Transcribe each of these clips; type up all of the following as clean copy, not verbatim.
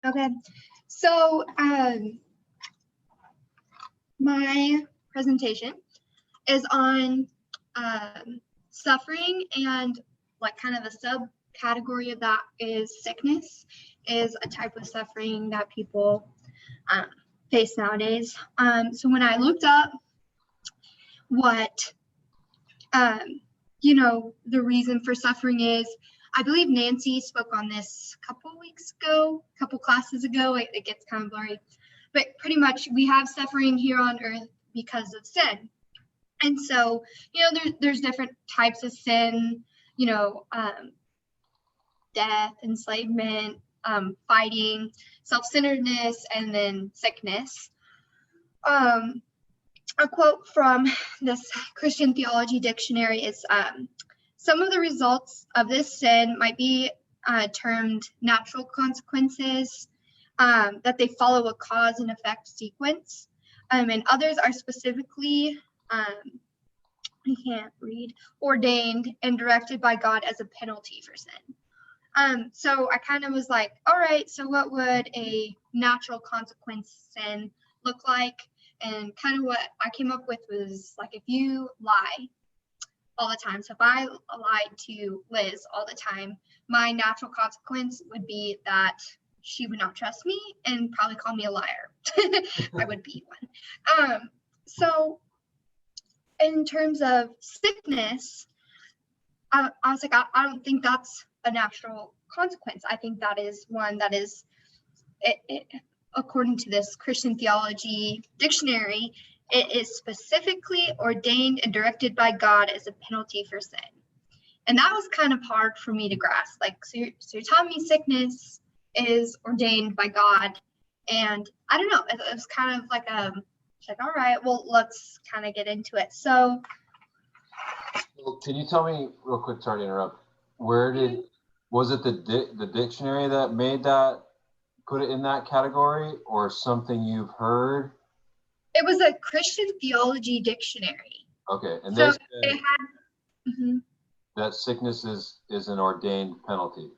Okay, so my presentation is on suffering, and like kind of a subcategory of that is sickness, is a type of suffering that people face nowadays. So when I looked up what the reason for suffering is, I believe Nancy spoke on this a couple classes ago. It gets kind of blurry, but pretty much we have suffering here on earth because of sin. And so, there's different types of sin, death, enslavement, fighting, self-centeredness, and then sickness. A quote from this Christian Theology Dictionary is, some of the results of this sin might be termed natural consequences, that they follow a cause and effect sequence, and others are specifically, I can't read, ordained and directed by God as a penalty for sin. So I kind of was like, all right, so what would a natural consequence sin look like? And kind of what I came up with was like, if you lie all the time, so if I lied to Liz all the time, my natural consequence would be that she would not trust me and probably call me a liar. I would be one. So in terms of sickness, I was like, I don't think that's a natural consequence. I think that is one that is, according to this Christian Theology Dictionary, it is specifically ordained and directed by God as a penalty for sin. And that was kind of hard for me to grasp. Like, so you're telling me sickness is ordained by God, and I don't know, it was kind of like all right, well, let's kind of get into it. So can you tell me real quick, sorry to interrupt, was it the dictionary that made that, put it in that category, or something you've heard? It was a Christian Theology Dictionary. Okay, and so they said that sickness is an ordained penalty.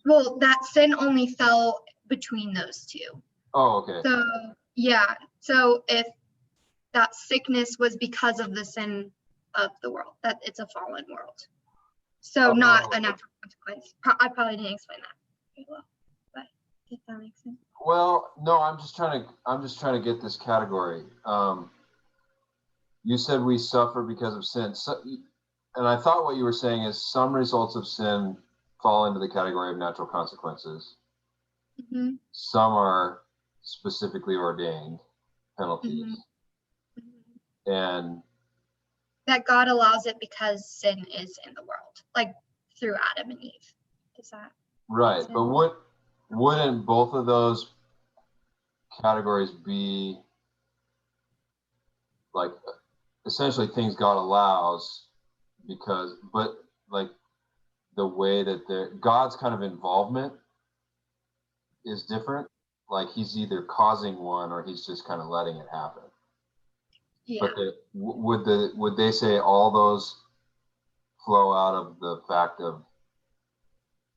Well, that sin only fell between those two. Oh, okay. So yeah, so if that sickness was because of the sin of the world, that it's a fallen world, so not a natural consequence. I probably didn't explain that very well, but if that makes sense. Well, no, I'm just trying to get this category. You said we suffer because of sin, and I thought what you were saying is some results of sin fall into the category of natural consequences. Mm-hmm. Some are specifically ordained penalties. Mm-hmm. And that God allows it because sin is in the world, like through Adam and Eve. Is that right? But wouldn't both of those categories be like essentially things God allows but like the way that God's kind of involvement is different. Like he's either causing one or he's just kind of letting it happen. Yeah. But would they say all those flow out of the fact of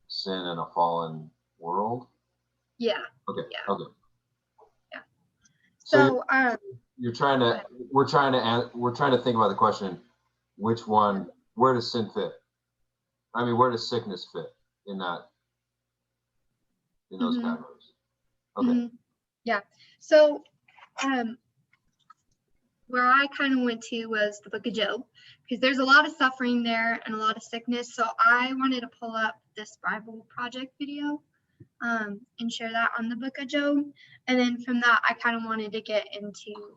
sin in a fallen world? Yeah. Okay. Yeah. Okay. Yeah. So we're trying to think about the question, which one, where does sin fit? I mean, where does sickness fit in those categories? Okay. Mm-hmm. Yeah. So where I kind of went to was the book of Job, because there's a lot of suffering there and a lot of sickness. So I wanted to pull up this Bible Project video and share that on the book of Job. And then from that, I kind of wanted to get into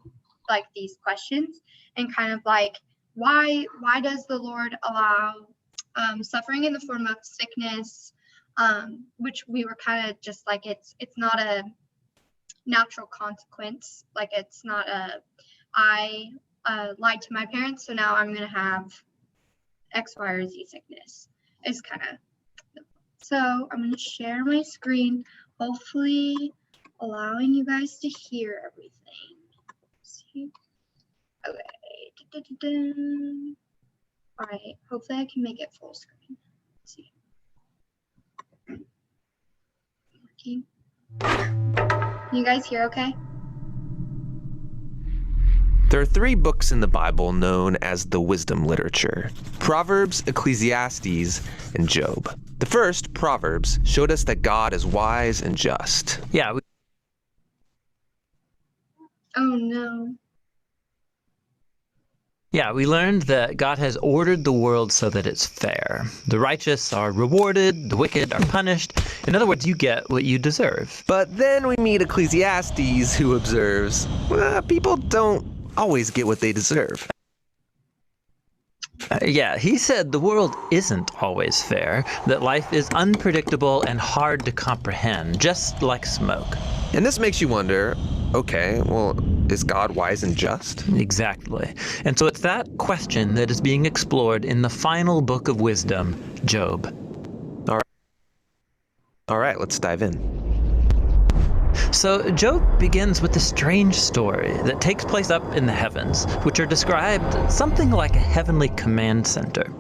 like these questions and kind of like, why does the Lord allow suffering in the form of sickness, which we were kind of just like, it's not a natural consequence. Like it's not I lied to my parents, so now I'm going to have X, Y, or Z sickness. It's kind of, so I'm going to share my screen, hopefully allowing you guys to hear everything. Let's see. Okay. All right, hopefully I can make it full screen. Let's see. Can you guys hear okay? There are 3 books in the Bible known as the wisdom literature: Proverbs, Ecclesiastes, and Job. The first, Proverbs, showed us that God is wise and just. Yeah, Oh no. we learned that God has ordered the world so that it's fair. The righteous are rewarded, the wicked are punished. In other words, you get what you deserve. But then we meet Ecclesiastes, who observes, people don't always get what they deserve. He said the world isn't always fair, that life is unpredictable and hard to comprehend, just like smoke. And this makes you wonder, okay, well, is God wise and just? Exactly. And so it's that question that is being explored in the final book of wisdom, Job. All right, let's dive in. So Job begins with a strange story that takes place up in the heavens, which are described something like a heavenly command center.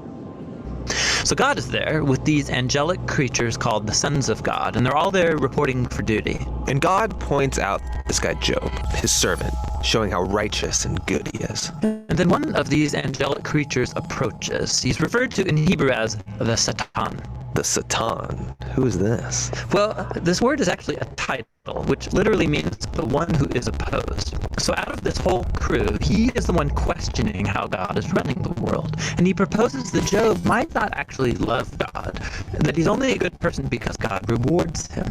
So God is there with these angelic creatures called the sons of God, and they're all there reporting for duty. And God points out this guy Job, his servant, showing how righteous and good he is. And then one of these angelic creatures approaches. He's referred to in Hebrew as the Satan. The Satan. Who is this? Well, this word is actually a title, which literally means the one who is opposed. So out of this whole crew, he is the one questioning how God is running the world. And he proposes that Job might not actually love God, that he's only a good person because God rewards him.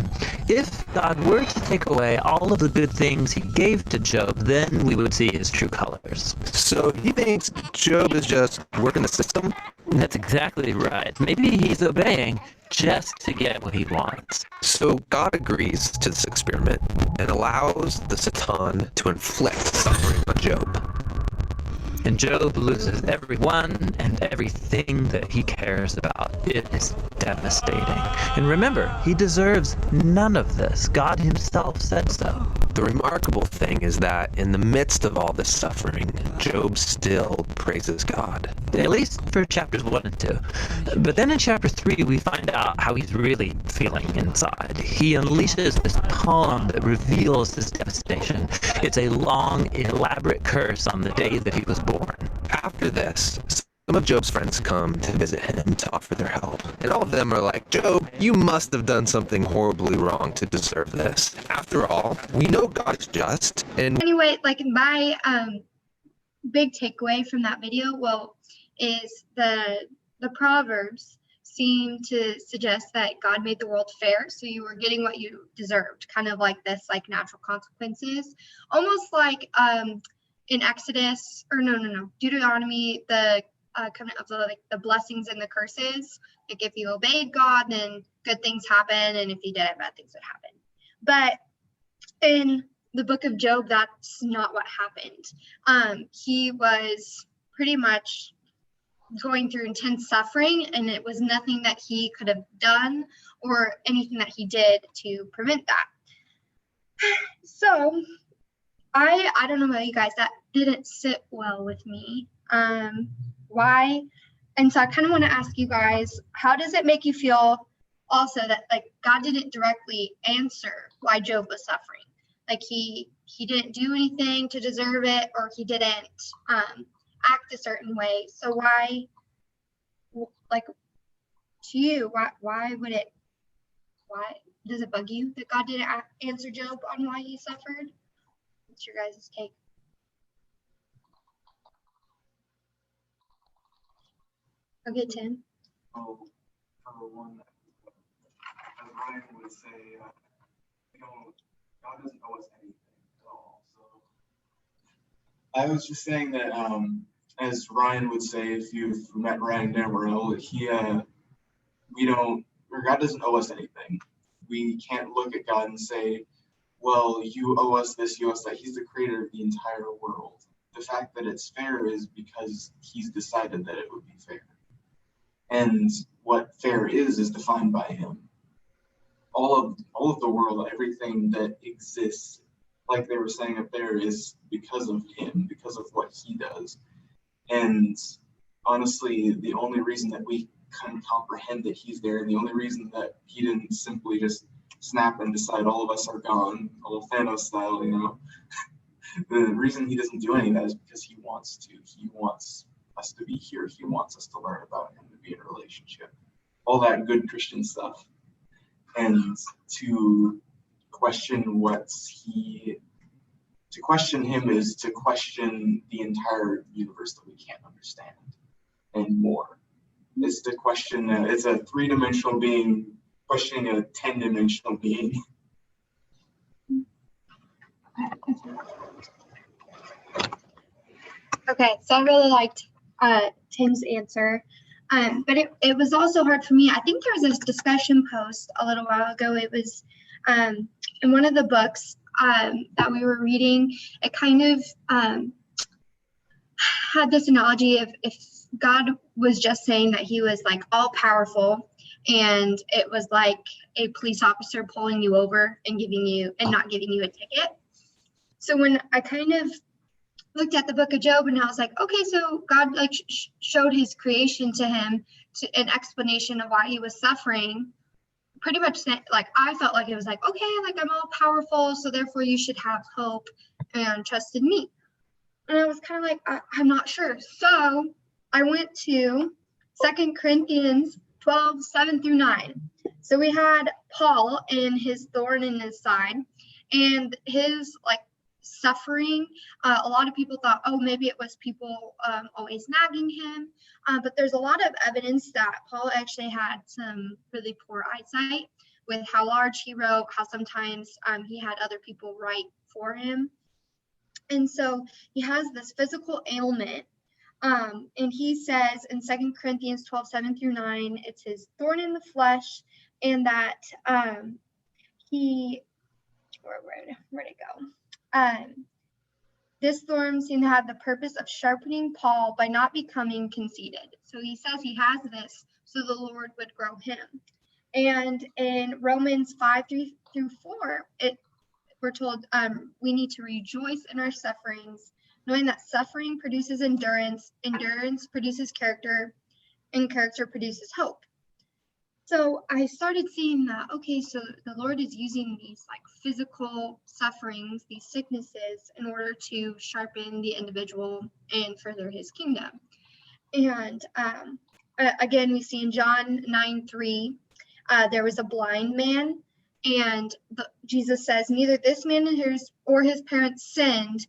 If God were to take away all of the good things he gave to Job, then we would see his true colors. So he thinks Job is just working the system? That's exactly right. Maybe he's obeying just to get what he wants. So God agrees to this experiment and allows the Satan to inflict suffering on Job. And Job loses everyone and everything that he cares about. It is devastating. And remember, he deserves none of this. God himself said so. The remarkable thing is that in the midst of all this suffering, Job still praises God. At least for chapters 1 and 2. But then in chapter 3, we find out how he's really feeling inside. He unleashes this poem that reveals his devastation. It's a long, elaborate curse on the day that he was born. After this, some of Job's friends come to visit him to offer their help. And all of them are like, Job, you must have done something horribly wrong to deserve this. After all, we know God is just, and Anyway, like my big takeaway from that video, is the Proverbs seem to suggest that God made the world fair, so you were getting what you deserved, kind of like this, like natural consequences, almost like in Exodus, or no, Deuteronomy, the covenant of the blessings and the curses. Like if you obeyed God, then good things happen, and if you didn't, bad things would happen. But in the book of Job, that's not what happened. He was pretty much going through intense suffering, and it was nothing that he could have done or anything that he did to prevent that. So I don't know about you guys, that didn't sit well with me. Why? And so I kind of want to ask you guys, how does it make you feel also that like God didn't directly answer why Job was suffering? Like he didn't do anything to deserve it, or he didn't act a certain way. So why, like, to you, why does it bug you that God didn't answer Job on why he suffered? What's your guys' take? Okay, Tim. Oh, for one, as Ryan would say, God doesn't owe us anything at all. So I was just saying that, as Ryan would say, if you've met Ryan Demeril, God doesn't owe us anything. We can't look at God and say, well, you owe us this, you owe us that. He's the creator of the entire world. The fact that it's fair is because he's decided that it would be fair. And what fair is defined by him. All of the world, everything that exists, like they were saying up there, is because of him, because of what he does. And honestly, the only reason that we can comprehend that he's there, and the only reason that he didn't simply just snap and decide all of us are gone, a little Thanos style, you know. The reason he doesn't do any of that is because he wants to. He wants us to be here. He wants us to learn about him, to be in a relationship. All that good Christian stuff. And to question to question him is to question the entire universe that we can't understand and more. It's to question, it's a 3-dimensional being questioning a 10-dimensional being. Okay, so I really liked Tim's answer. But it was also hard for me. I think there was this discussion post a little while ago. It was in one of the books that we were reading. It kind of had this analogy of if God was just saying that he was like all powerful, and it was like a police officer pulling you over and not giving you a ticket. So when I kind of looked at the book of Job, and I was like, okay, so God like showed his creation to him, an explanation of why he was suffering. Pretty much like I felt like it was like, okay, like I'm all powerful, so therefore you should have hope and trust in me. And I was kind of like, I'm not sure. So I went to 2 Corinthians 12, 7-9. So we had Paul and his thorn in his side, and his like suffering. A lot of people thought, oh, maybe it was people always nagging him. But there's a lot of evidence that Paul actually had some really poor eyesight with how large he wrote, how sometimes he had other people write for him. And so he has this physical ailment. And he says in 2 Corinthians 12, 7-9, it's his thorn in the flesh, and that where'd it go? This thorn seemed to have the purpose of sharpening Paul by not becoming conceited. So he says he has this so the Lord would grow him. And in Romans 5:3-4, we're told we need to rejoice in our sufferings, knowing that suffering produces endurance, endurance produces character, and character produces hope. So I started seeing that, okay, so the Lord is using these like physical sufferings, these sicknesses, in order to sharpen the individual and further his kingdom. And again, we see in John 9:3, there was a blind man, and Jesus says, neither this man or his parents sinned.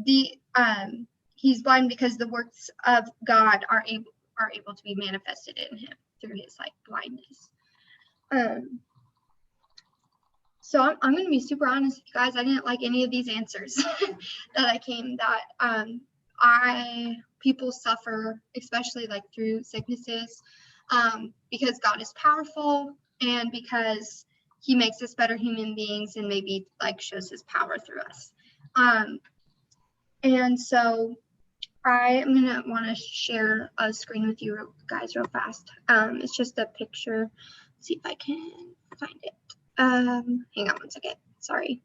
He's blind because the works of God are able to be manifested in him through his like blindness. So I'm going to be super honest with you guys. I didn't like any of these answers people suffer, especially like through sicknesses, because God is powerful and because he makes us better human beings and maybe like shows his power through us. And so I am going to want to share a screen with you guys real fast. It's just a picture. Let's see if I can find it. Hang on one second. Sorry.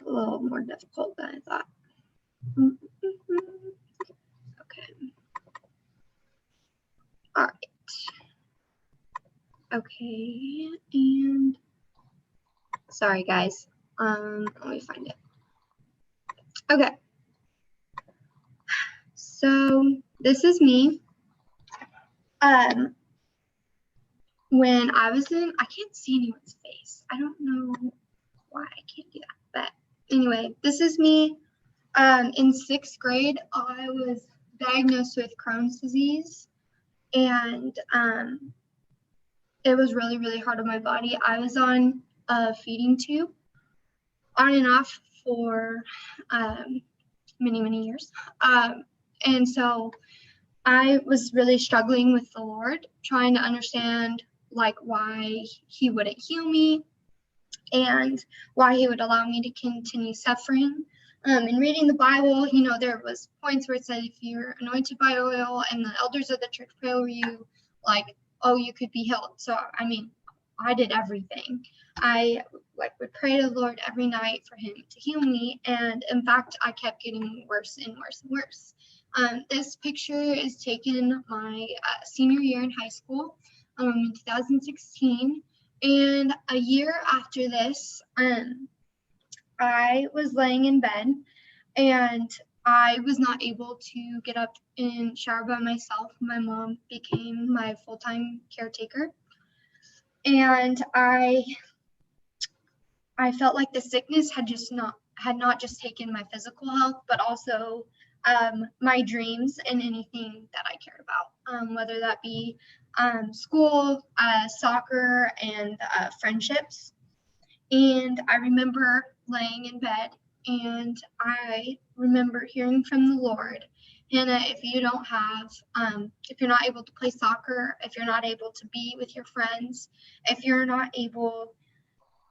A little more difficult than I thought. Okay. All right. Okay. And sorry, guys. Let me find it. Okay. So this is me. When I was I can't see anyone's face. I don't know why I can't do that. But anyway, this is me. In 6th grade, I was diagnosed with Crohn's disease, and it was really, really hard on my body. I was on a feeding tube on and off for many, many years. And so I was really struggling with the Lord, trying to understand like why he wouldn't heal me and why he would allow me to continue suffering. And reading the Bible, you know, there was points where it said if you're anointed by oil and the elders of the church pray over you, like, oh, you could be healed. So, I mean, I did everything. I would pray to the Lord every night for him to heal me. And in fact, I kept getting worse and worse and worse. This picture is taken my senior year in high school in 2016. And a year after this, I was laying in bed and I was not able to get up and shower by myself. My mom became my full-time caretaker. And I felt like the sickness had not just taken my physical health, but also my dreams and anything that I cared about, whether that be school, soccer, and friendships. And I remember laying in bed and I remember hearing from the Lord, Hannah, if you don't have, if you're not able to play soccer, if you're not able to be with your friends, if you're not able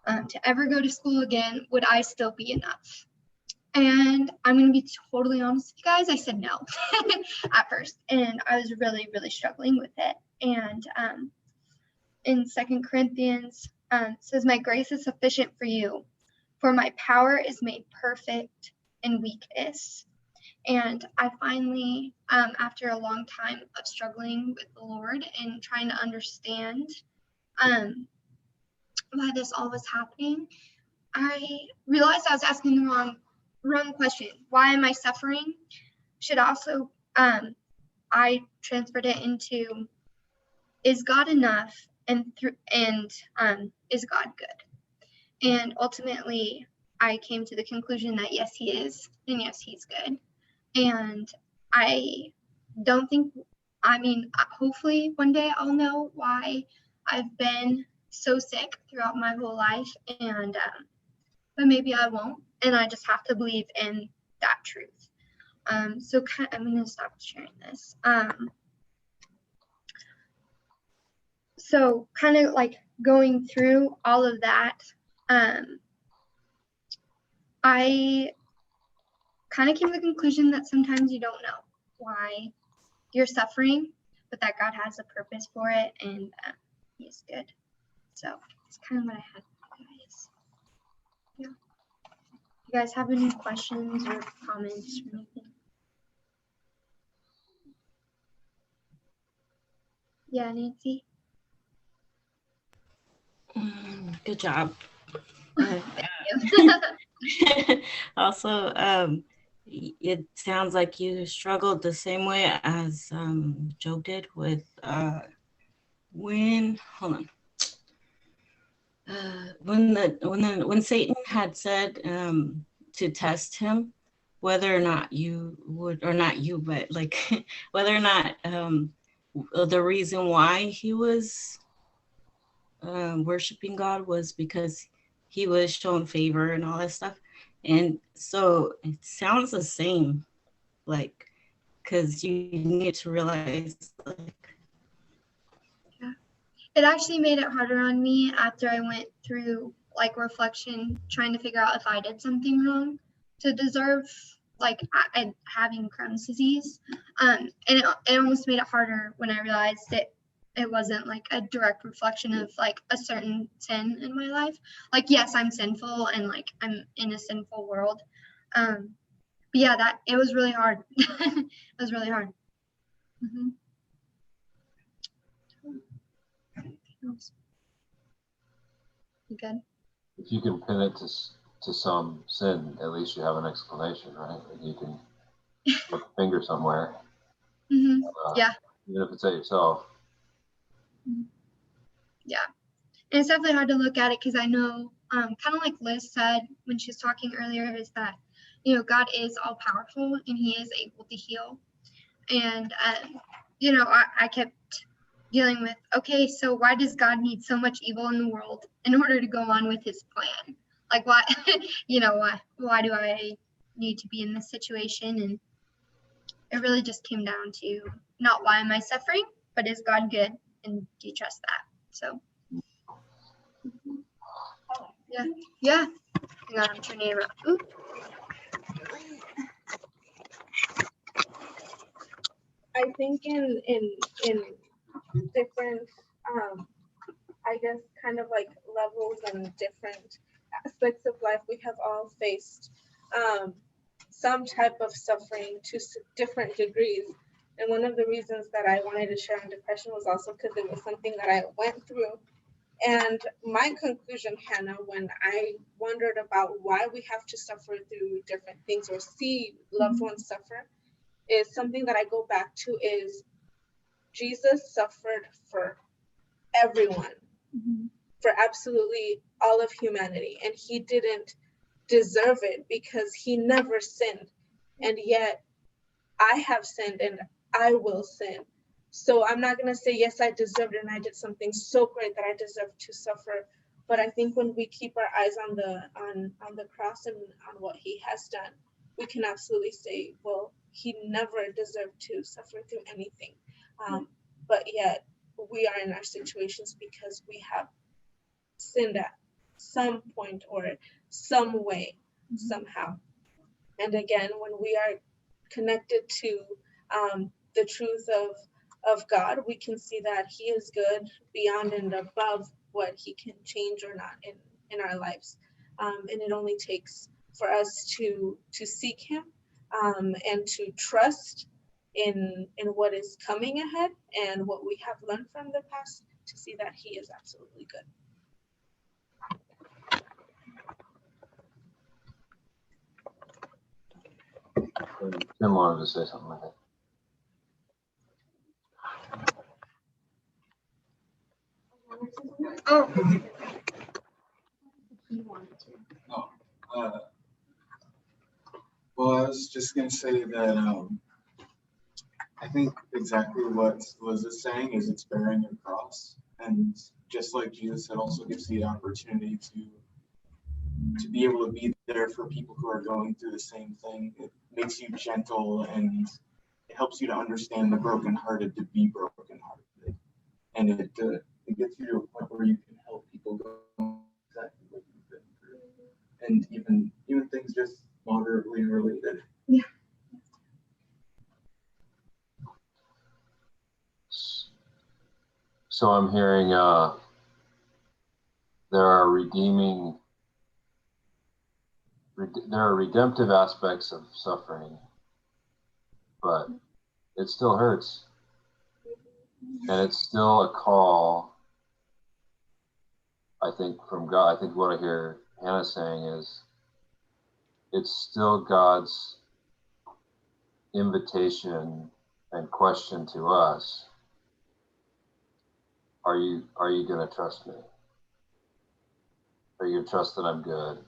to ever go to school again, would I still be enough? And I'm going to be totally honest with you guys, I said no at first. And I was really, really struggling with it. And in 2 Corinthians, it says, my grace is sufficient for you, for my power is made perfect in weakness. And I finally, after a long time of struggling with the Lord and trying to understand why this all was happening, I realized I was asking the wrong question. Why am I suffering? Should also, I transferred it into, is God enough? And is God good? And ultimately, I came to the conclusion that yes, He is, and yes, He's good. And I don't think, hopefully one day I'll know why I've been so sick throughout my whole life, and but maybe I won't, and I just have to believe in that truth. So I'm going to stop sharing this. So kind of like going through all of that, I kind of came to the conclusion that sometimes you don't know why you're suffering, but that God has a purpose for it, and He's good. So it's kind of what I had for you guys. Yeah. You guys have any questions or comments or anything? Yeah, Nancy? Good job. Thank you. Also, it sounds like you struggled the same way as Job did with when Satan had said to test him whether or not you would, or not you, but like whether or not the reason why he was worshiping God was because he was shown favor and all that stuff. And so it sounds the same, like, because you need to realize, like, Yeah. It actually made it harder on me after I went through like reflection, trying to figure out if I did something wrong to deserve like having Crohn's disease. And it almost made it harder when I realized that it wasn't like a direct reflection of like a certain sin in my life. Like, yes, I'm sinful and like I'm in a sinful world. But yeah, that it was really hard. It was really hard. Mm-hmm. You good? If you can pin it to some sin, at least you have an explanation, right? And you can put a finger somewhere. Mm-hmm. Yeah. Even if it's at yourself. Yeah. And it's definitely hard to look at it because I know, kind of like Liz said when she was talking earlier, is that, you know, God is all powerful and He is able to heal. And, you know, I kept dealing with, okay, so why does God need so much evil in the world in order to go on with His plan? Like, why, you know, why do I need to be in this situation? And it really just came down to not why am I suffering, but is God good? And do you trust that? So. Yeah. Hang on, I'm turning it around. Ooh. I think in different, I guess, kind of like levels and different aspects of life, we have all faced some type of suffering to different degrees. And one of the reasons that I wanted to share on depression was also because it was something that I went through And my conclusion, Hannah, when I wondered about why we have to suffer through different things or see loved ones suffer, is something that I go back to is Jesus suffered for everyone, for absolutely all of humanity. And he didn't deserve it because he never sinned. And yet I have sinned and I will sin. So I'm not going to say, yes, I deserved it and I did something so great that I deserve to suffer. But I think when we keep our eyes on the cross and on what he has done, we can absolutely say, well, he never deserved to suffer through anything. But yet we are in our situations because we have sinned at some point or some way, somehow. And again, when we are connected to the truth of God, we can see that he is good beyond and above what he can change or not in our lives. And it only takes for us to seek him and to trust in what is coming ahead and what we have learned from the past to see that he is absolutely good. Tim wanted to say something like that. Oh. Well, I was just going to say that I think exactly what Liz is saying is it's bearing your cross. And just like Jesus, it also gives you the opportunity to be able to be there for people who are going through the same thing. It makes you gentle and it helps you to understand the brokenhearted to be brokenhearted. And it gets you to a point where you can help people go exactly what you've been through. And even things just moderately related. Yeah. So I'm hearing there are redemptive aspects of suffering, but it still hurts. And it's still a call, I think, from God. I think what I hear Hannah saying is it's still God's invitation and question to us. Are you going to trust me? Are you going to trust that I'm good?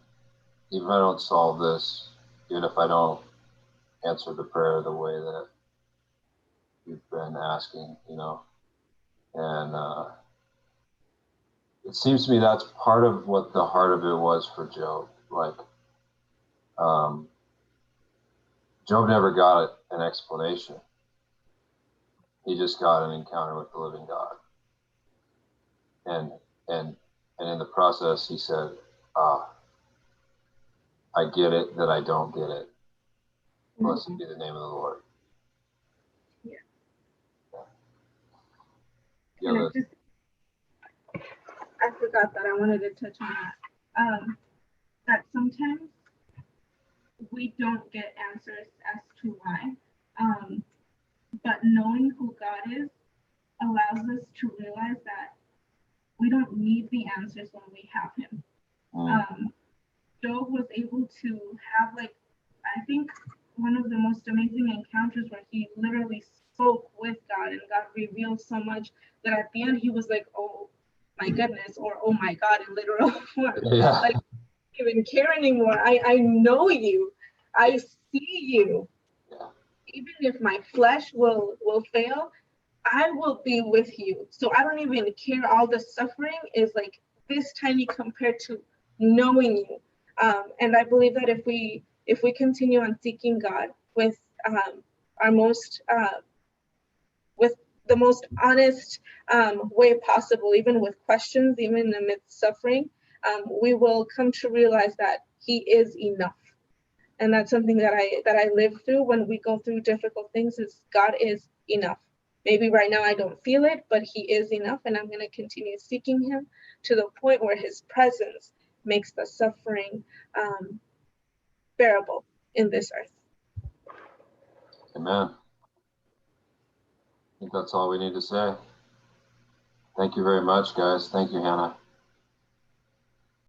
Even if I don't solve this, even if I don't answer the prayer the way that you've been asking, and it seems to me that's part of what the heart of it was for Job. Like, Job never got an explanation. He just got an encounter with the living God. And in the process, he said, I get it that I don't get it. Blessed be the name of the Lord. Yeah. Yeah, I forgot that I wanted to touch on that. That sometimes we don't get answers as to why. But knowing who God is allows us to realize that we don't need the answers when we have him. Job was able to have, like, I think one of the most amazing encounters where he literally spoke with God and God revealed so much that at the end he was like, oh my goodness, or oh my God, in literal form. Yeah. Like, I don't even care anymore. I know you. I see you. Yeah. Even if my flesh will fail, I will be with you. So I don't even care. All the suffering is like this tiny compared to knowing you. And I believe that if we continue on seeking God with our most with the most honest way possible, even with questions, even amidst suffering, we will come to realize that he is enough. And that's something that I live through when we go through difficult things, is God is enough. Maybe right now I don't feel it, but he is enough, and I'm going to continue seeking him to the point where his presence makes the suffering bearable in this earth. Amen. I think that's all we need to say. Thank you very much, guys. Thank you, Hannah.